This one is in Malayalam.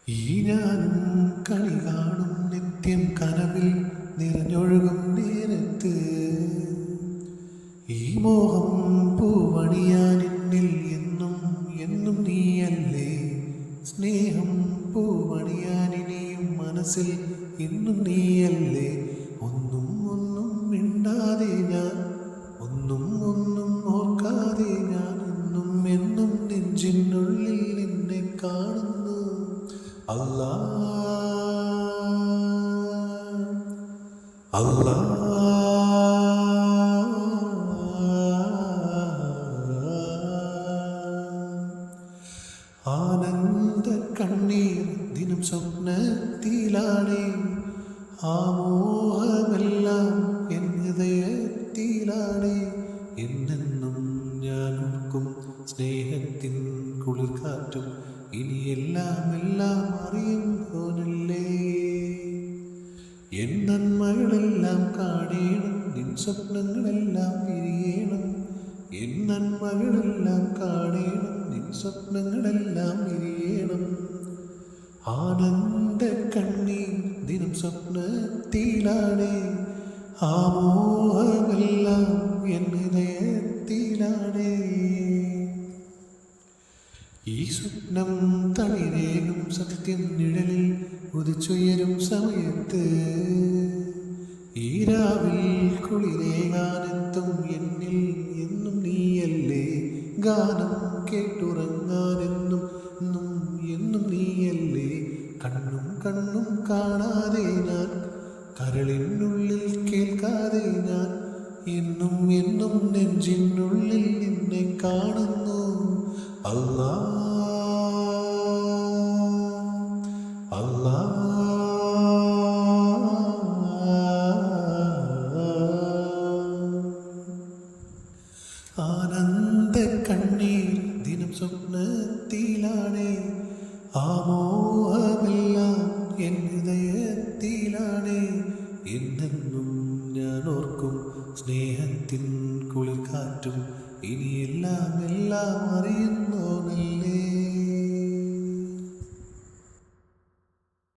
ഈ ഞാനും കളി കാണും നിത്യം കനവിൽ നിറഞ്ഞൊഴുകും നേരത്ത് ഈ മോഹം പൂവണിയാൻ എന്നിൽ എന്നും എന്നും നീയല്ലേ. സ്നേഹം പൂവണിയാൻ ഇനിയും മനസ്സിൽ എന്നും നീയല്ലേ. ഒന്നും ഒന്നും മിണ്ടാതെ ഞാൻ, ഒന്നും ഒന്നും ഓർക്കാതെ ഞാൻ എന്നും എന്നും നെഞ്ചിനുള്ളിൽ നിന്നെ കാണുന്നു. അല്ലാ അല്ലാ ആനന്ദ കണ്ണീർ ദിനം സ്വപ്നത്തിലാണേ. ആ മോഹമെല്ലാം എൻ ഹൃദയത്തിലാണേ. എന്നെന്നും ഞാൻ ഓർക്കും സ്നേഹത്തിൻ കുളിർക്കാറ്റും ഇനി എല്ലാം എല്ലാം അറിയുന്നോനല്ലേ. എൻ നന്മകളെല്ലാം കാണേണം, നിൻ സ്വപ്നങ്ങളെല്ലാം വിരിയണം. എൻ നന്മകളെല്ലാം കാണേണം, നിൻ സ്വപ്നങ്ങളെല്ലാം വിരിയണം. ആനന്ദ കണ്ണീർ ദിനം സ്വപ്നത്തിലാണേ. ആ മോഹമെല്ലാം എൻ ഹൃദയത്തിലാണേ. ഈ സ്വപ്നം തളിരേകും സത്യം നിഴലിൽ ഉദിച്ചുയരും സമയത്ത് ഈ രാവിൽ കുളിരേകാനെത്തും എന്നിൽ എന്നും നീയല്ലേ. ഗാനം കേട്ടുറങ്ങാനെന്നും എന്നും എന്നും നീയല്ലേ. കണ്ണും കണ്ണും കാണാതെ ഞാൻ, കരളിനുള്ളിൽ കേൾക്കാതെ ഞാൻ എന്നും എന്നും നെഞ്ചിനുള്ളിൽ നിന്നെ കാണുന്നു. അല്ലാ അല്ലാ ആനന്ദ കണ്ണീർ ദിനം സ്വപ്നത്തിലാണേ. ആ മോഹമെല്ലാം എൻ ഹൃദയത്തിലാണേ. എന്നെന്നും ഞാൻ ഓർക്കും സ്നേഹത്തിൻ കുളിർക്കാറ്റും ഇനി എല്ലാം എല്ലാം അറിയുന്നോനല്ലേ.